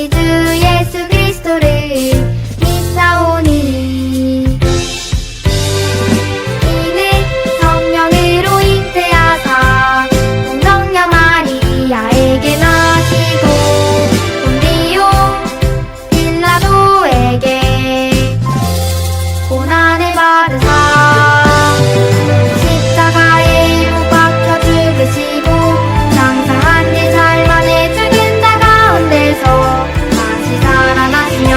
우리 주 예수 그리스도를 믿사오니 이는 성령으로 잉태하사 동정녀 마리아에게 나시고 본디오 빌라도에게 고난을 받으사 십자가에 못 박혀 죽으시고 장사한 지 잘만에 죽은 자 가운데서 다시 살아나시며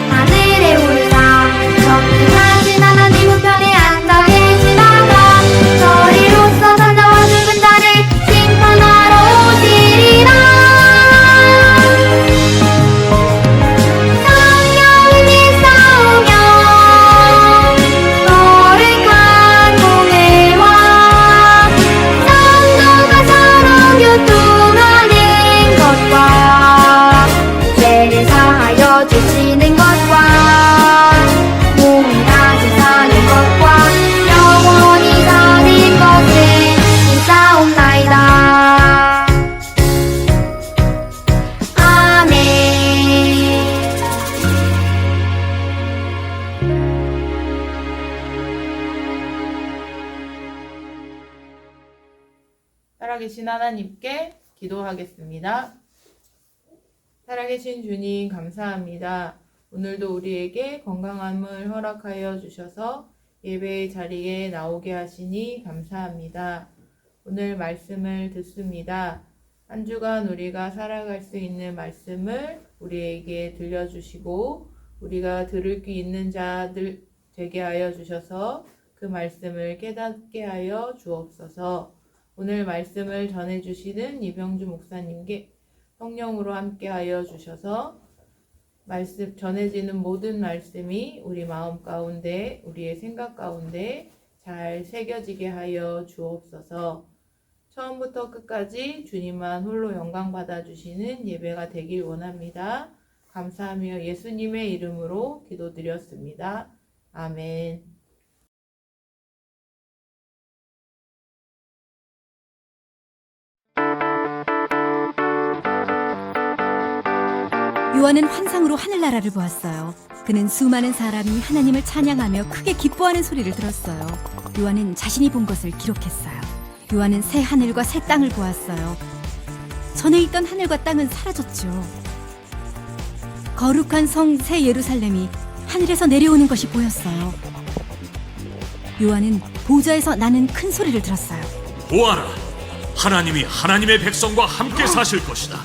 하늘에 오르사 전능하신 하나님 우편에 앉아 계시다가 저리로서 산자와 죽은 자를 심판하러 오시리라. 성령을 믿사오며 거룩한 공회와 성도가 서로 교통하는 것과 죄를 사하여 주시는 것과 몸이 다시 사는 것과 영원히 사는 것을 믿사옵나이다. 아멘. 살아계신 하나님께 기도하겠습니다. 살아계신 주님 감사합니다. 오늘도 우리에게 건강함을 허락하여 주셔서 예배의 자리에 나오게 하시니 감사합니다. 오늘 말씀을 듣습니다. 한 주간 우리가 살아갈 수 있는 말씀을 우리에게 들려주시고 우리가 들을 귀 있는 자들 되게 하여 주셔서 그 말씀을 깨닫게 하여 주옵소서. 오늘 말씀을 전해주시는 이병주 목사님께 성령으로 함께하여 주셔서 말씀 전해지는 모든 말씀이 우리 마음 가운데 우리의 생각 가운데 잘 새겨지게 하여 주옵소서. 처음부터 끝까지 주님만 홀로 영광 받아주시는 예배가 되길 원합니다. 감사하며 예수님의 이름으로 기도드렸습니다. 아멘. 요한은 환상으로 하늘나라를 보았어요. 그는 수많은 사람이 하나님을 찬양하며 크게 기뻐하는 소리를 들었어요. 요한은 자신이 본 것을 기록했어요. 요한은 새 하늘과 새 땅을 보았어요. 전에 있던 하늘과 땅은 사라졌죠. 거룩한 성 새 예루살렘이 하늘에서 내려오는 것이 보였어요. 요한은 보좌에서 나는 큰 소리를 들었어요. 보아라, 하나님이 하나님의 백성과 함께 사실 것이다.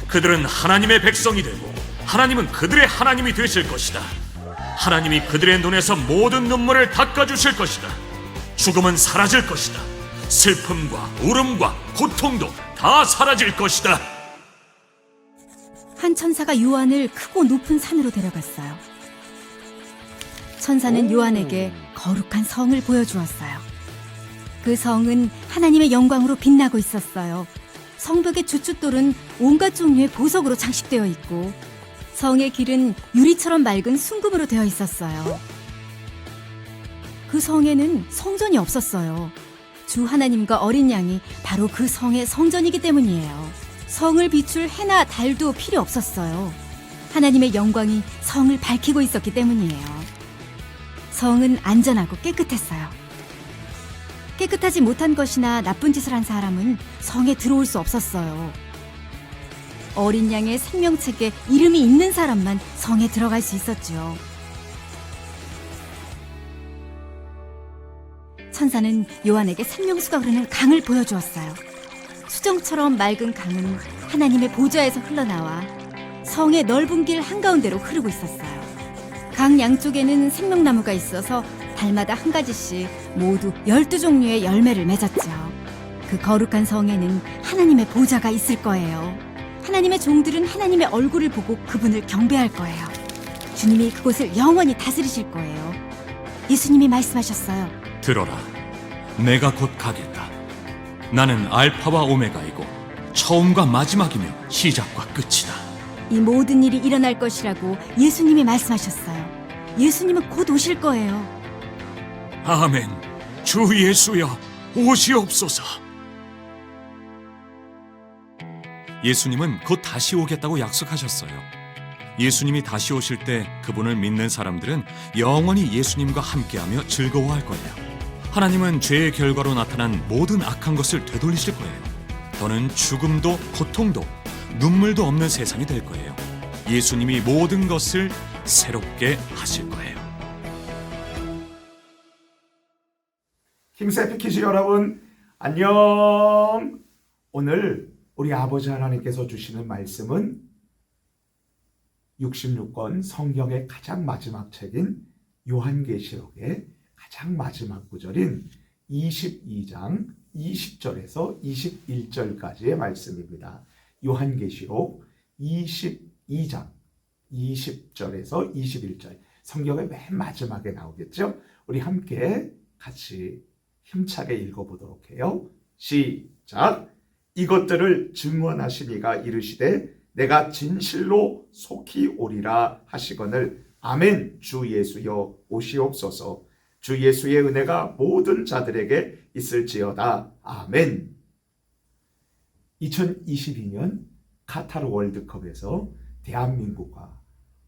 그들은 하나님의 백성이 되고 하나님은 그들의 하나님이 되실 것이다. 하나님이 그들의 눈에서 모든 눈물을 닦아주실 것이다. 죽음은 사라질 것이다. 슬픔과 울음과 고통도 다 사라질 것이다. 한 천사가 요한을 크고 높은 산으로 데려갔어요. 천사는 요한에게 거룩한 성을 보여주었어요. 그 성은 하나님의 영광으로 빛나고 있었어요. 성벽의 주춧돌은 온갖 종류의 보석으로 장식되어 있고 성의 길은 유리처럼 맑은 순금으로 되어 있었어요. 그 성에는 성전이 없었어요. 주 하나님과 어린 양이 바로 그 성의 성전이기 때문이에요. 성을 비출 해나 달도 필요 없었어요. 하나님의 영광이 성을 밝히고 있었기 때문이에요. 성은 안전하고 깨끗했어요. 깨끗하지 못한 것이나 나쁜 짓을 한 사람은 성에 들어올 수 없었어요. 어린 양의 생명책에 이름이 있는 사람만 성에 들어갈 수 있었죠. 천사는 요한에게 생명수가 흐르는 강을 보여주었어요. 수정처럼 맑은 강은 하나님의 보좌에서 흘러나와 성의 넓은 길 한가운데로 흐르고 있었어요. 강 양쪽에는 생명나무가 있어서 달마다 한 가지씩 모두 12종류의 열매를 맺었죠. 그 거룩한 성에는 하나님의 보좌가 있을 거예요. 하나님의 종들은 하나님의 얼굴을 보고 그분을 경배할 거예요. 주님이 그곳을 영원히 다스리실 거예요. 예수님이 말씀하셨어요. 들어라, 내가 곧 가겠다. 나는 알파와 오메가이고 처음과 마지막이며 시작과 끝이다. 이 모든 일이 일어날 것이라고 예수님이 말씀하셨어요. 예수님은 곧 오실 거예요. 아멘. 주 예수여, 오시옵소서. 예수님은 곧 다시 오겠다고 약속하셨어요. 예수님이 다시 오실 때 그분을 믿는 사람들은 영원히 예수님과 함께하며 즐거워할 거예요. 하나님은 죄의 결과로 나타난 모든 악한 것을 되돌리실 거예요. 더는 죽음도 고통도 눈물도 없는 세상이 될 거예요. 예수님이 모든 것을 새롭게 하실 거예요. 킹스 에픽 퀴즈 여러분 안녕. 오늘 우리 아버지 하나님께서 주시는 말씀은 66권 성경의 가장 마지막 책인 요한계시록의 가장 마지막 구절인 22장 20절에서 21절까지의 말씀입니다. 요한계시록 22장 20절에서 21절, 성경의 맨 마지막에 나오겠죠? 우리 함께 같이 힘차게 읽어보도록 해요. 시작! 이것들을 증언하시니가 이르시되 내가 진실로 속히 오리라 하시거늘 아멘. 주 예수여 오시옵소서. 주 예수의 은혜가 모든 자들에게 있을지어다. 아멘. 2022년 카타르 월드컵에서 대한민국과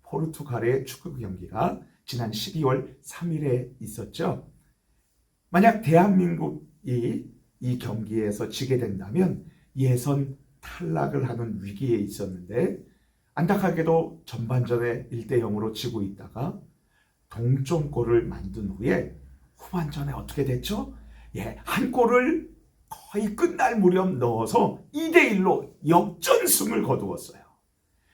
포르투갈의 축구 경기가 지난 12월 3일에 있었죠. 만약 대한민국이 이 경기에서 지게 된다면 예선 탈락을 하는 위기에 있었는데 안타깝게도 전반전에 1대0으로 지고 있다가 동점골을 만든 후에 후반전에 어떻게 됐죠? 한 골을 거의 끝날 무렵 넣어서 2대1로 역전승을 거두었어요.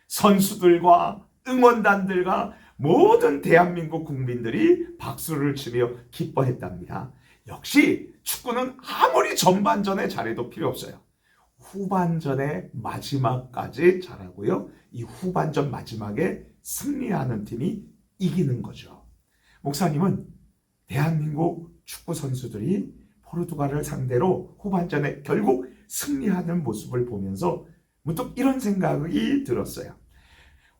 선수들과 응원단들과 모든 대한민국 국민들이 박수를 치며 기뻐했답니다. 역시 축구는 아무리 전반전에 잘해도 필요 없어요. 후반전의 마지막까지 잘하고요. 이 후반전 마지막에 승리하는 팀이 이기는 거죠. 목사님은 대한민국 축구 선수들이 포르투갈을 상대로 후반전에 결국 승리하는 모습을 보면서 문득 이런 생각이 들었어요.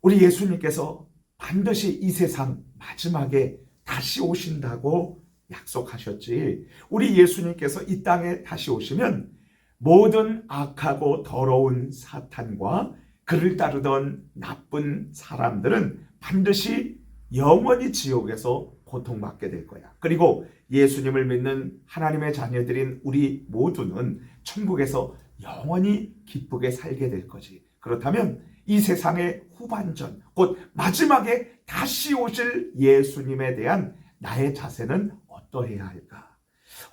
우리 예수님께서 반드시 이 세상 마지막에 다시 오신다고 약속하셨지. 우리 예수님께서 이 땅에 다시 오시면 모든 악하고 더러운 사탄과 그를 따르던 나쁜 사람들은 반드시 영원히 지옥에서 고통받게 될 거야. 그리고 예수님을 믿는 하나님의 자녀들인 우리 모두는 천국에서 영원히 기쁘게 살게 될 거지. 그렇다면 이 세상의 후반전, 곧 마지막에 다시 오실 예수님에 대한 나의 자세는 어떠해야 할까?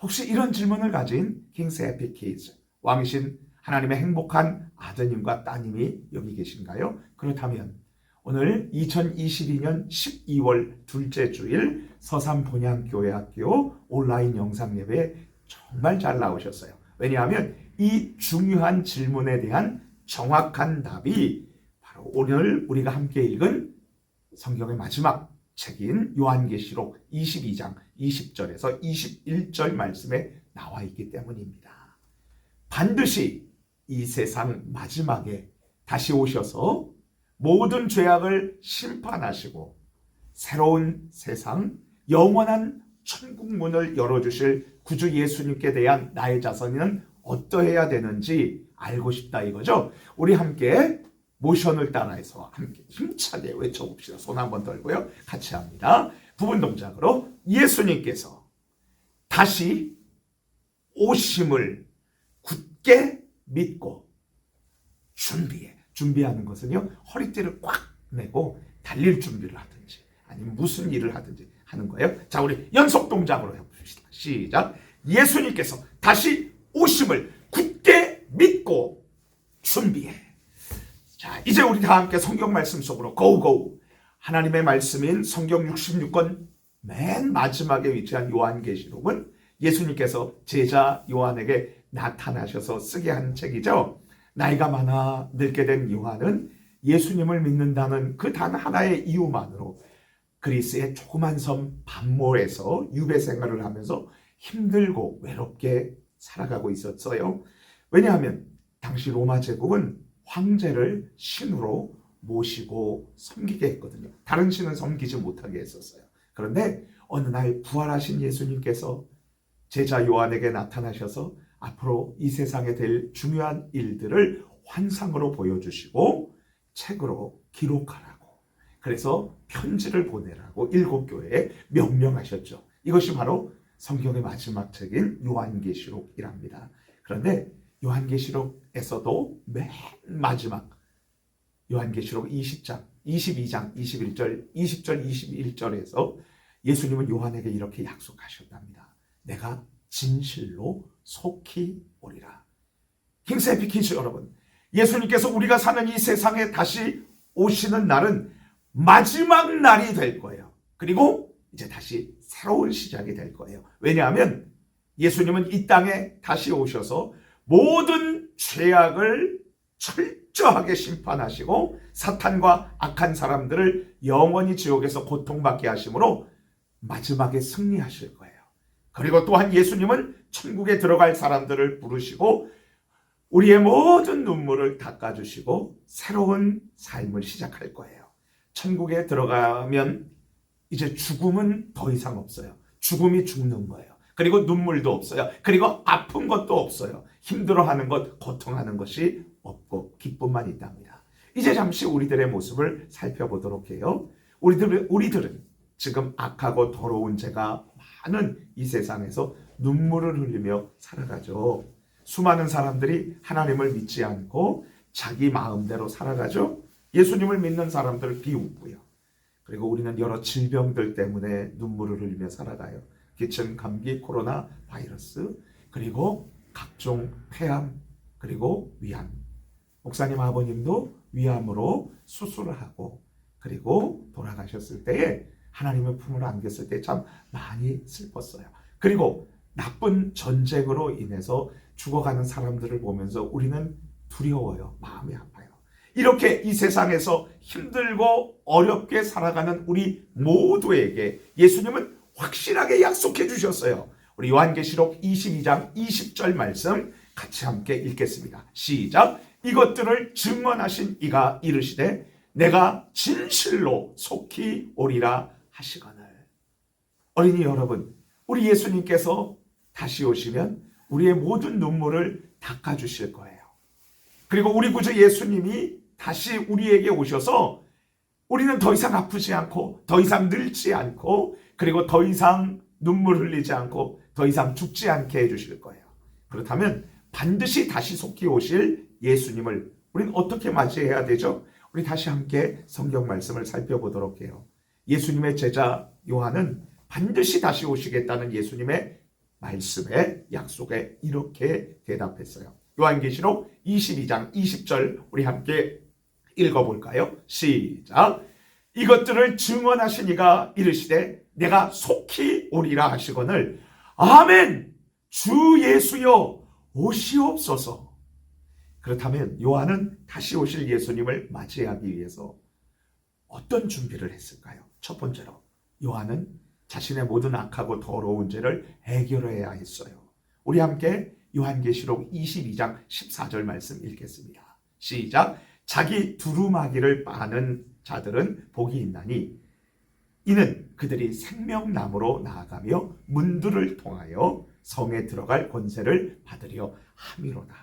혹시 이런 질문을 가진 킹스 에픽 퀴즈, 왕이신 하나님의 행복한 아드님과 따님이 여기 계신가요? 그렇다면 오늘 2022년 12월 둘째 주일 서산본향교회학교 온라인 영상 예배 정말 잘 나오셨어요. 왜냐하면 이 중요한 질문에 대한 정확한 답이 바로 오늘 우리가 함께 읽은 성경의 마지막 책인 요한계시록 22장 20절에서 21절 말씀에 나와 있기 때문입니다. 반드시 이 세상 마지막에 다시 오셔서 모든 죄악을 심판하시고 새로운 세상, 영원한 천국 문을 열어주실 구주 예수님께 대한 나의 자세는 어떠해야 되는지 알고 싶다 이거죠. 우리 함께 모션을 따라해서 함께 힘차게 외쳐봅시다. 손 한번 들고요. 같이 합니다. 부분 동작으로 예수님께서 다시 오심을 굳게 믿고 준비하는 것은요, 허리띠를 꽉 메고 달릴 준비를 하든지 아니면 무슨 일을 하든지 하는 거예요. 자, 우리 연속 동작으로 해봅시다. 시작. 예수님께서 다시 오심을 굳게 믿고 준비해. 자, 이제 우리 다 함께 성경 말씀 속으로 고고. 하나님의 말씀인 성경 66권 맨 마지막에 위치한 요한계시록은 예수님께서 제자 요한에게 나타나셔서 쓰게 한 책이죠. 나이가 많아 늙게 된 요한은 예수님을 믿는다는 그 단 하나의 이유만으로 그리스의 조그만 섬 반모에서 유배 생활을 하면서 힘들고 외롭게 살아가고 있었어요. 왜냐하면 당시 로마 제국은 황제를 신으로 모시고 섬기게 했거든요. 다른 신은 섬기지 못하게 했었어요. 그런데 어느 날 부활하신 예수님께서 제자 요한에게 나타나셔서 앞으로 이 세상에 될 중요한 일들을 환상으로 보여주시고 책으로 기록하라고, 그래서 편지를 보내라고 7교회에 명령하셨죠. 이것이 바로 성경의 마지막 책인 요한계시록이랍니다. 그런데 요한계시록에서도 맨 마지막 요한계시록 20장, 22장, 21절, 20절, 21절에서 예수님은 요한에게 이렇게 약속하셨답니다. 내가 진실로 속히 오리라. 킹스 에피키즈 여러분, 예수님께서 우리가 사는 이 세상에 다시 오시는 날은 마지막 날이 될 거예요. 그리고 이제 다시 새로운 시작이 될 거예요. 왜냐하면 예수님은 이 땅에 다시 오셔서 모든 죄악을 철저하게 심판하시고 사탄과 악한 사람들을 영원히 지옥에서 고통받게 하심으로 마지막에 승리하실 거예요. 그리고 또한 예수님은 천국에 들어갈 사람들을 부르시고 우리의 모든 눈물을 닦아주시고 새로운 삶을 시작할 거예요. 천국에 들어가면 이제 죽음은 더 이상 없어요. 죽음이 죽는 거예요. 그리고 눈물도 없어요. 그리고 아픈 것도 없어요. 힘들어하는 것, 고통하는 것이 없고 기쁨만 있답니다. 이제 잠시 우리들의 모습을 살펴보도록 해요. 우리들은 지금 악하고 더러운 죄가 많은 이 세상에서 눈물을 흘리며 살아가죠. 수많은 사람들이 하나님을 믿지 않고 자기 마음대로 살아가죠. 예수님을 믿는 사람들 비웃고요. 그리고 우리는 여러 질병들 때문에 눈물을 흘리며 살아가요. 기침, 감기, 코로나 바이러스, 그리고 각종 폐암, 그리고 위암. 목사님 아버님도 위암으로 수술을 하고 그리고 돌아가셨을 때에 하나님의 품을 안겼을 때 참 많이 슬펐어요. 그리고 나쁜 전쟁으로 인해서 죽어가는 사람들을 보면서 우리는 두려워요. 마음이 아파요. 이렇게 이 세상에서 힘들고 어렵게 살아가는 우리 모두에게 예수님은 확실하게 약속해 주셨어요. 우리 요한계시록 22장 20절 말씀 같이 함께 읽겠습니다. 시작. 이것들을 증언하신 이가 이르시되 내가 진실로 속히 오리라 하시거늘. 어린이 여러분, 우리 예수님께서 다시 오시면 우리의 모든 눈물을 닦아주실 거예요. 그리고 우리 구주 예수님이 다시 우리에게 오셔서 우리는 더 이상 아프지 않고 더 이상 늙지 않고 그리고 더 이상 눈물 흘리지 않고 더 이상 죽지 않게 해주실 거예요. 그렇다면 반드시 다시 속히 오실 예수님을 우리는 어떻게 맞이해야 되죠? 우리 다시 함께 성경 말씀을 살펴보도록 해요. 예수님의 제자 요한은 반드시 다시 오시겠다는 예수님의 말씀에 약속에 이렇게 대답했어요. 요한계시록 22장 20절 우리 함께 읽어볼까요? 시작. 이것들을 증언하신 이가 이르시되 내가 속히 오리라 하시거늘 아멘. 주 예수여 오시옵소서. 그렇다면 요한은 다시 오실 예수님을 맞이하기 위해서 어떤 준비를 했을까요? 첫 번째로 요한은 자신의 모든 악하고 더러운 죄를 해결해야 했어요. 우리 함께 요한계시록 22장 14절 말씀 읽겠습니다. 시작. 자기 두루마기를 빠는 자들은 복이 있나니 이는 그들이 생명나무로 나아가며 문들을 통하여 성에 들어갈 권세를 받으려 함이로다.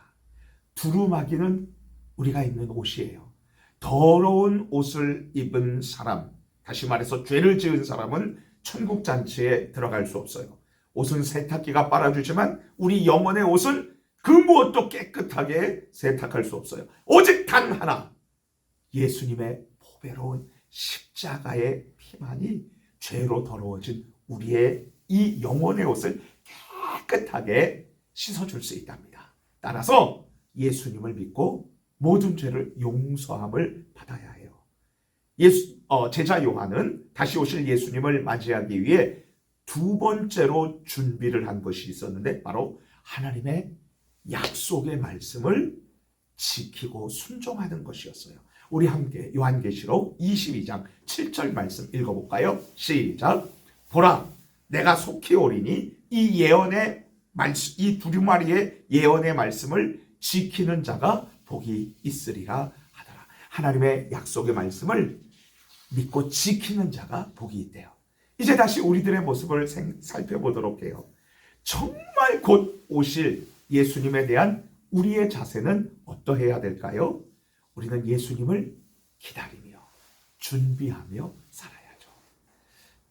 두루마기는 우리가 입는 옷이에요. 더러운 옷을 입은 사람, 다시 말해서 죄를 지은 사람은 천국잔치에 들어갈 수 없어요. 옷은 세탁기가 빨아주지만 우리 영혼의 옷은 그 무엇도 깨끗하게 세탁할 수 없어요. 오직 단 하나, 예수님의 보배로운 십자가의 피만이 죄로 더러워진 우리의 이 영혼의 옷을 깨끗하게 씻어줄 수 있답니다. 따라서 예수님을 믿고 모든 죄를 용서함을 받아야 해요. 제자 요한은 다시 오실 예수님을 맞이하기 위해 두 번째로 준비를 한 것이 있었는데 바로 하나님의 약속의 말씀을 지키고 순종하는 것이었어요. 우리 함께 요한계시록 22장 7절 말씀 읽어볼까요? 시작. 보라, 내가 속히 오리니 이 예언의 말씀, 이 두루마리의 예언의 말씀을 지키는 자가 복이 있으리라 하더라. 하나님의 약속의 말씀을 믿고 지키는 자가 복이 있대요. 이제 다시 우리들의 모습을 살펴보도록 해요. 정말 곧 오실 예수님에 대한 우리의 자세는 어떠해야 될까요? 우리는 예수님을 기다리며 준비하며 살아야죠.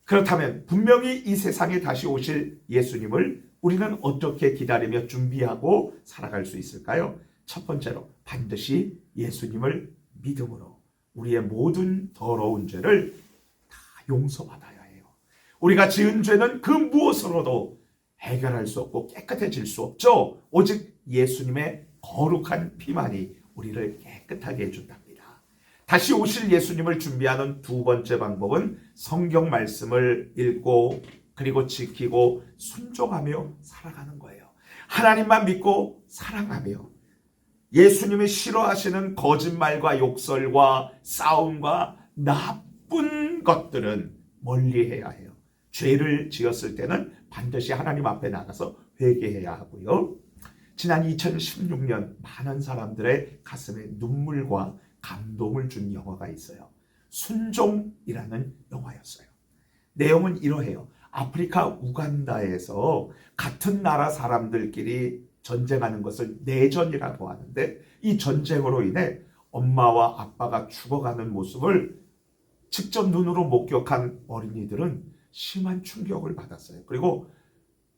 그렇다면 분명히 이 세상에 다시 오실 예수님을 우리는 어떻게 기다리며 준비하고 살아갈 수 있을까요? 첫 번째로 반드시 예수님을 믿음으로 우리의 모든 더러운 죄를 다 용서받아야 해요. 우리가 지은 죄는 그 무엇으로도 해결할 수 없고 깨끗해질 수 없죠. 오직 예수님의 거룩한 피만이 우리를 깨끗하게 해준답니다. 다시 오실 예수님을 준비하는 두 번째 방법은 성경 말씀을 읽고 그리고 지키고 순종하며 살아가는 거예요. 하나님만 믿고 사랑하며 예수님이 싫어하시는 거짓말과 욕설과 싸움과 나쁜 것들은 멀리해야 해요. 죄를 지었을 때는 반드시 하나님 앞에 나가서 회개해야 하고요. 지난 2016년 많은 사람들의 가슴에 눈물과 감동을 준 영화가 있어요. 순종이라는 영화였어요. 내용은 이러해요. 아프리카 우간다에서 같은 나라 사람들끼리 전쟁하는 것을 내전이라고 하는데, 이 전쟁으로 인해 엄마와 아빠가 죽어가는 모습을 직접 눈으로 목격한 어린이들은 심한 충격을 받았어요. 그리고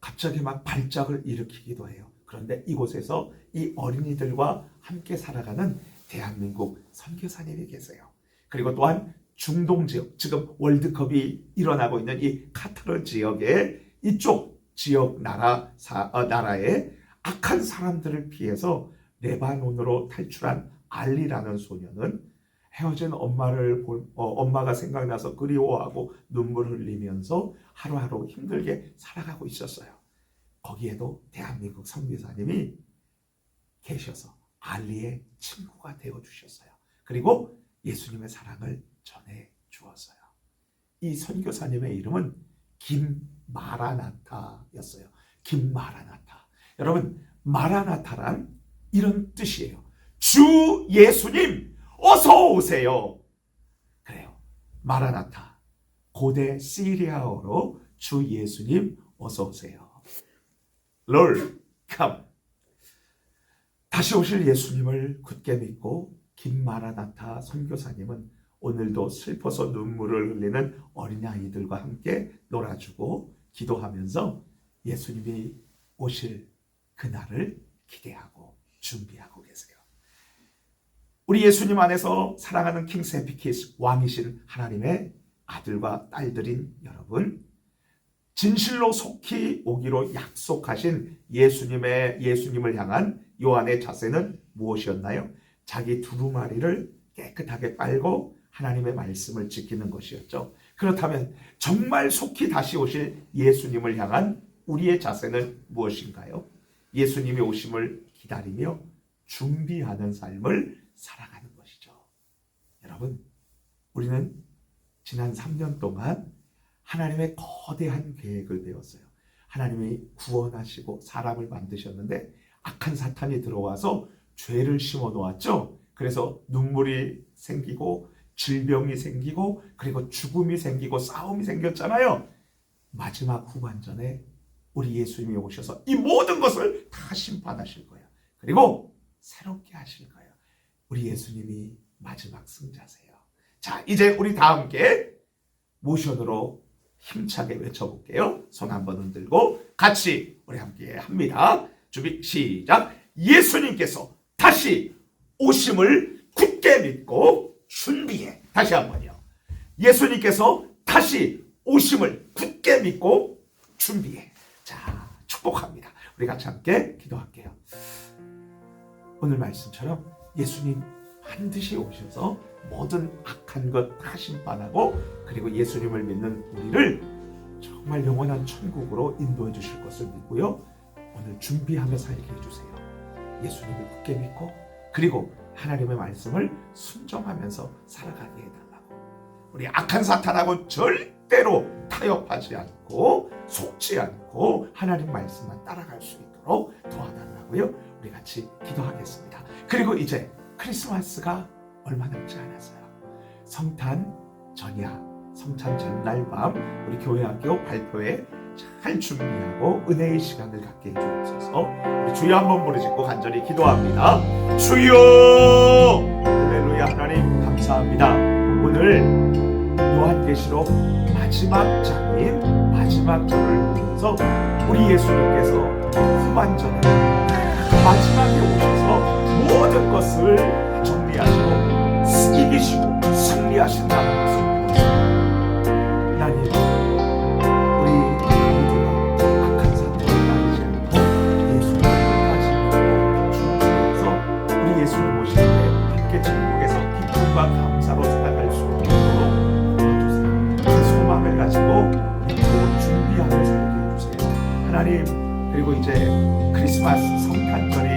갑자기 막 발작을 일으키기도 해요. 그런데 이곳에서 이 어린이들과 함께 살아가는 대한민국 선교사님이 계세요. 그리고 또한 중동 지역, 지금 월드컵이 일어나고 있는 이 카타르 지역의 이쪽 지역 나라의 악한 사람들을 피해서 레바논으로 탈출한 알리라는 소녀는 헤어진 엄마가 생각나서 그리워하고 눈물을 흘리면서 하루하루 힘들게 살아가고 있었어요. 거기에도 대한민국 선교사님이 계셔서 알리의 친구가 되어주셨어요. 그리고 예수님의 사랑을 전해주었어요. 이 선교사님의 이름은 김마라나타였어요. 김마라나타. 여러분, 마라나타란 이런 뜻이에요. 주 예수님 어서 오세요. 그래요. 마라나타. 고대 시리아어로 주 예수님 어서 오세요. Lord, come. 다시 오실 예수님을 굳게 믿고 김마라나타 선교사님은 오늘도 슬퍼서 눈물을 흘리는 어린아이들과 함께 놀아주고 기도하면서 예수님이 오실 그날을 기대하고 준비하고 계세요. 우리 예수님 안에서 사랑하는 킹세피키스 왕이신 하나님의 아들과 딸들인 여러분, 진실로 속히 오기로 약속하신 예수님을 향한 요한의 자세는 무엇이었나요? 자기 두루마리를 깨끗하게 빨고 하나님의 말씀을 지키는 것이었죠. 그렇다면 정말 속히 다시 오실 예수님을 향한 우리의 자세는 무엇인가요? 예수님의 오심을 기다리며 준비하는 삶을 살아가는 것이죠. 여러분, 우리는 지난 3년 동안 하나님의 거대한 계획을 배웠어요. 하나님이 구원하시고 사람을 만드셨는데 악한 사탄이 들어와서 죄를 심어 놓았죠. 그래서 눈물이 생기고 질병이 생기고 그리고 죽음이 생기고 싸움이 생겼잖아요. 마지막 후반전에 우리 예수님이 오셔서 이 모든 것을 다 심판하실 거예요. 그리고 새롭게 하실 거예요. 우리 예수님이 마지막 승자세요. 자, 이제 우리 다 함께 모션으로 힘차게 외쳐볼게요. 손 한번 흔들고 같이 우리 함께 합니다. 준비 시작. 예수님께서 다시 오심을 굳게 믿고 준비해. 다시 한번요. 예수님께서 다시 오심을 굳게 믿고 준비해. 자, 축복합니다. 우리 같이 함께 기도할게요. 오늘 말씀처럼 예수님 반드시 오셔서 모든 악한 것 다 심판하고 그리고 예수님을 믿는 우리를 정말 영원한 천국으로 인도해 주실 것을 믿고요. 오늘 준비하며 살게 해주세요. 예수님을 굳게 믿고 그리고 하나님의 말씀을 순종하면서 살아가게 해달라고. 우리 악한 사탄하고 절대로 타협하지 않고 속지 않고 하나님 말씀만 따라갈 수 있도록 도와달라고요. 우리 같이 기도하겠습니다. 그리고 이제 크리스마스가 얼마 남지 않았어요. 성탄 전야, 성탄 전날 밤 우리 교회 학교 발표회 잘 할 준비하고 은혜의 시간을 갖게 해주옵소서. 우리 주여 한번 부르짖고 간절히 기도합니다. 주여! 할렐루야. 하나님 감사합니다. 오늘 요한계시록 마지막 장인 마지막 절을 보면서 우리 예수님께서 후반전에 마지막에 오셔서 모든 것을 정리하시고 이기시고 승리하신다는 것을 보았습니다. 하나님, 우리 모두가 악한 사람을 따르지 않고 예수님을 끝까지 믿고 주님께서 우리 예수님 오실 때 함께 천국에서 기쁨과 감사로 살아갈 수 있도록 도와주세요. 그 소망을 가지고 또 준비하며 살게 해주세요. 하나님, 그리고 이제 크리스마스 성탄절이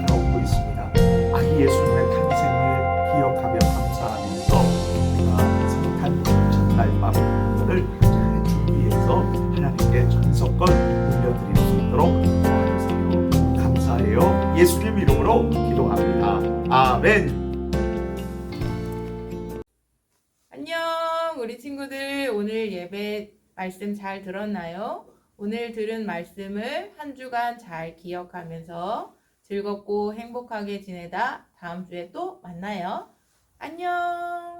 다가오고 있습니다. 아기 예수님의 탄생을 기억하며 감사하면서 우리가 성탄절 첫날 밤을 잘 준비해서 하나님께 전석권 올려드릴 수 있도록 도와주세요. 감사해요. 예수님 이름으로 기도합니다. 아멘. 안녕, 우리 친구들. 오늘 예배 말씀 잘 들었나요? 오늘 들은 말씀을 한 주간 잘 기억하면서 즐겁고 행복하게 지내다 다음 주에 또 만나요. 안녕.